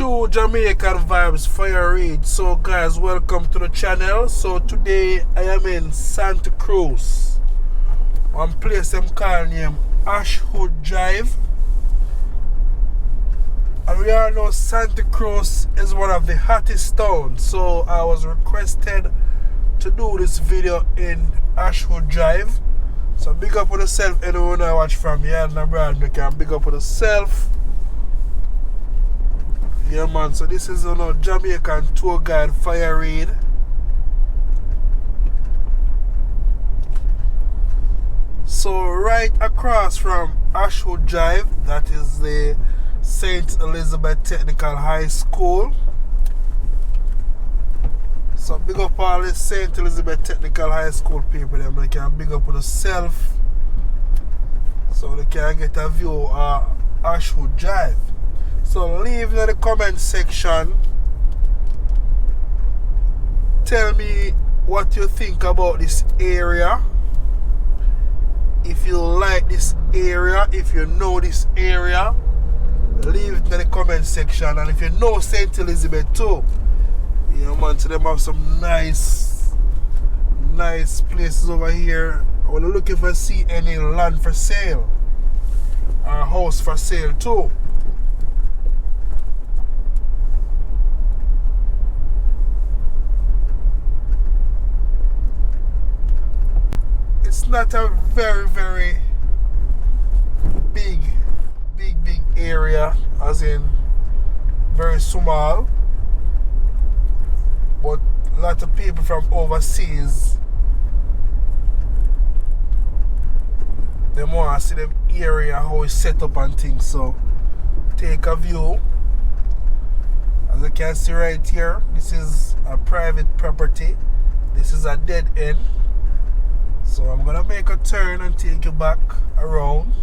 True Jamaican Vibes, Fire Reid. So guys, welcome to the channel. So today I am in Santa Cruz. One place I'm calling name Ashwood Drive. And we all know Santa Cruz is one of the hottest towns. So I was requested to do this video in Ashwood Drive. So big up on yourself, anyone I watch from here and abroad, you can big up on yourself. Yeah man, so this is a Jamaican tour guide, Fire Reid. So right across from Ashwood Drive, that is the St.Elizabeth Technical High School. So big up all the St.Elizabeth Technical High School people, them they can big up on themselves. So they can get a view of Ashwood Drive. So leave in the comment section. Tell me what you think about this area. If you like this area, if you know this area, leave it in the comment section. And if you know St. Elizabeth too, yeah man, so them have some nice places over here. When you're looking for see any land for sale or house for sale too. It's not a very big area, as in very small, but a lot of people from overseas, they want to see the area how it's set up and things. So take a view. As you can see right here, this is a private property. This is a dead end. So I'm gonna make a turn and take you back around.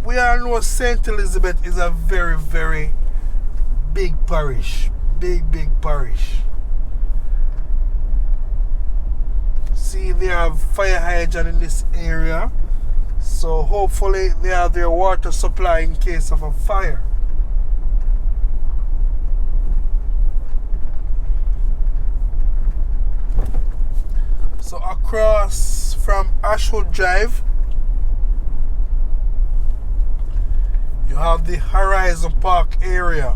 We all know St. Elizabeth is a very big parish. Big parish. See, they have fire hydrant in this area. So hopefully they have their water supply in case of a fire. So across from Ashwood Drive, you have the Horizon Park area.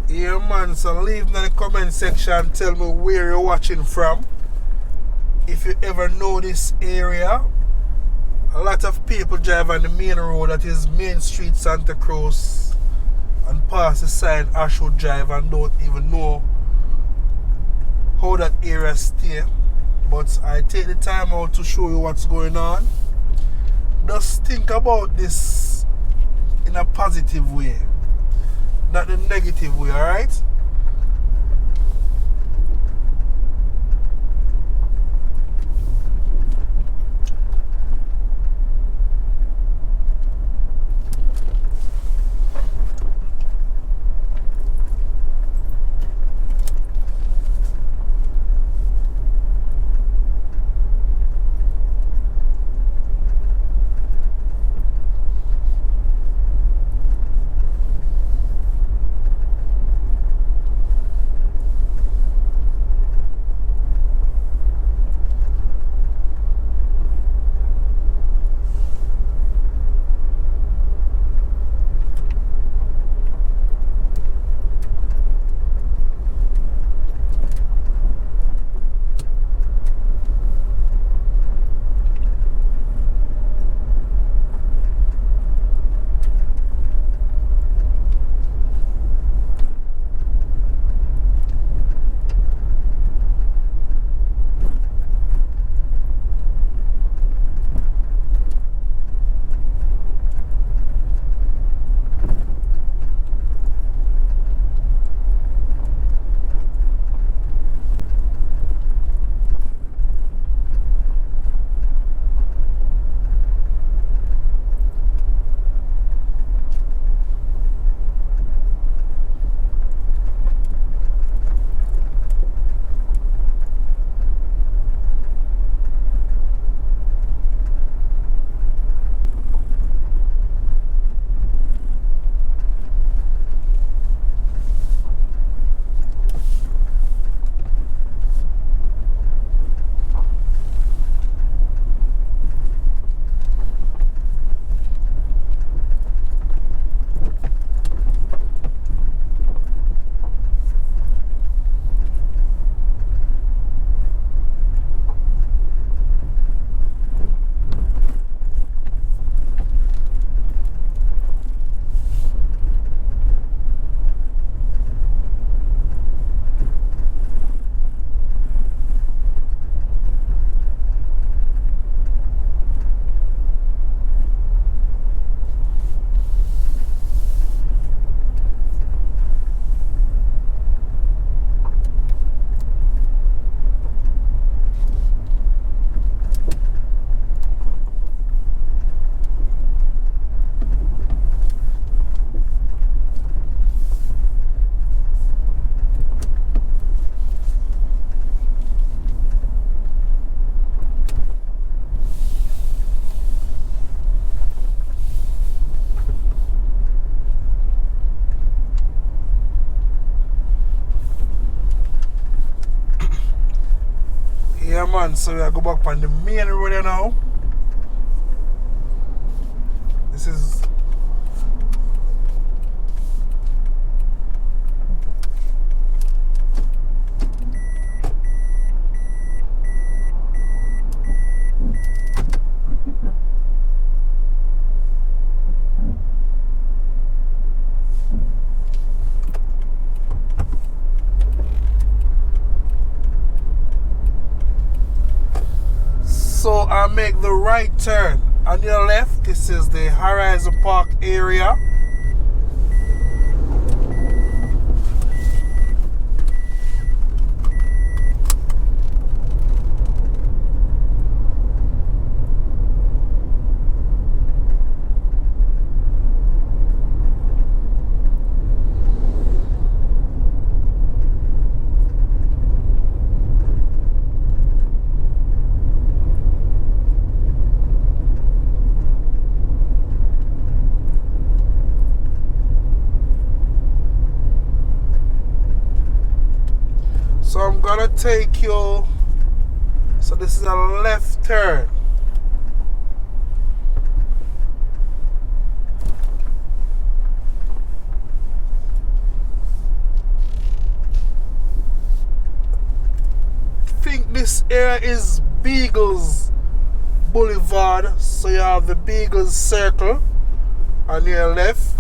Yeah man, so leave in the comment section, tell me where you're watching from. If you ever know this area. A lot of people drive on the main road, that is Main Street, Santa Cruz, and pass the sign Ashwood Drive and don't even know how that area stay. But I take the time out to show you what's going on. Just think about this in a positive way, not the negative way, alright? man, so we go back on the main road now. This is so I make the right turn. On your left, this is the Horizon Park area. So I'm gonna take you, so this is a left turn. I think this area is Beagles Boulevard, so you have the Beagles Circle on your left.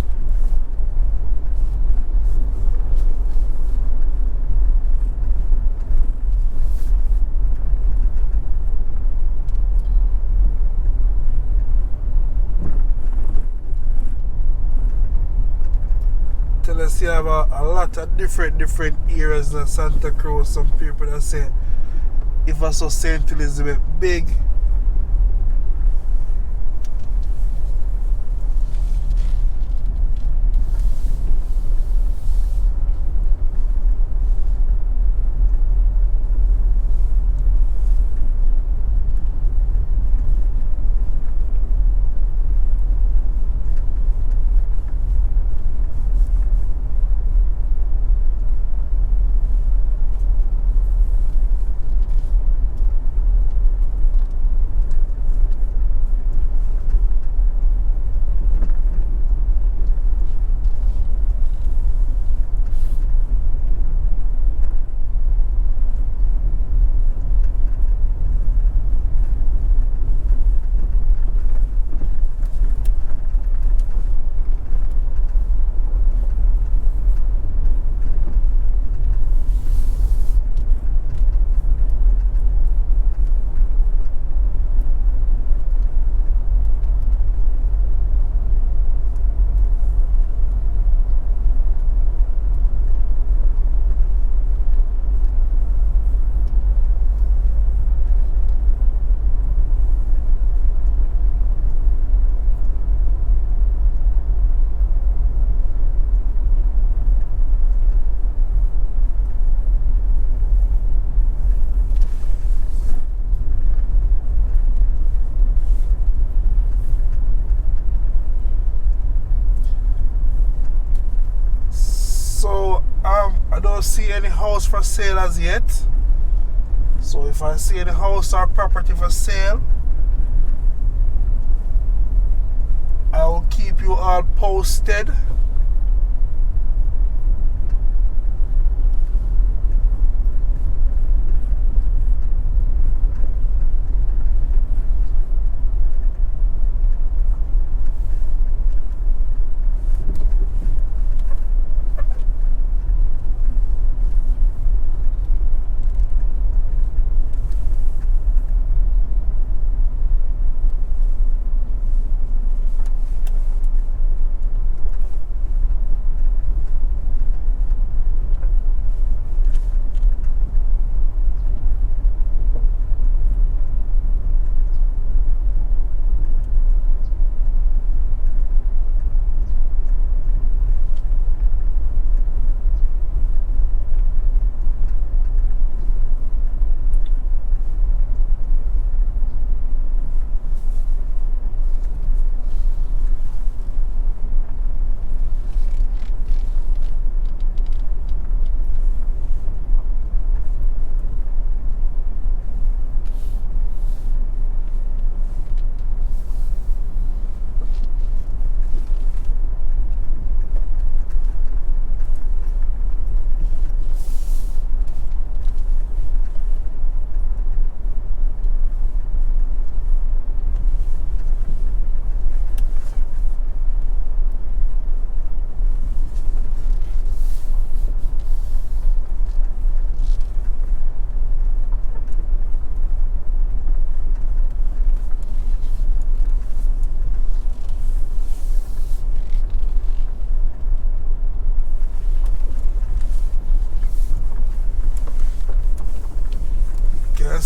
Tell us you have a lot of different areas in Santa Cruz. Some people that say if I saw St. Elizabeth big. I don't see any house for sale as yet. So if I see any house or property for sale, I will keep you all posted.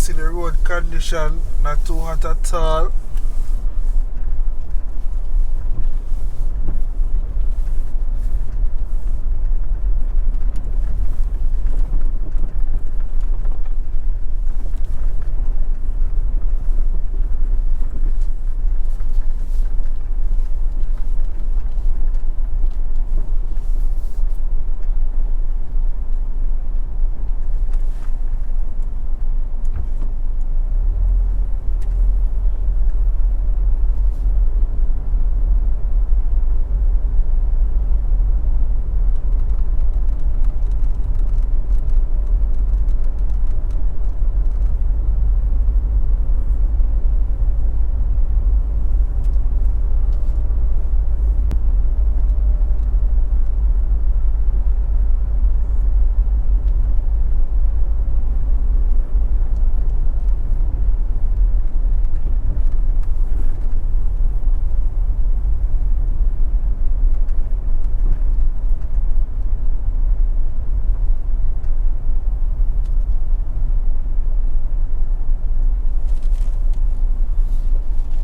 see the road condition not too hot at all.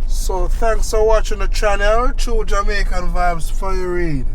So thanks for watching the channel, True Jamaican Vibes, Fire Reid.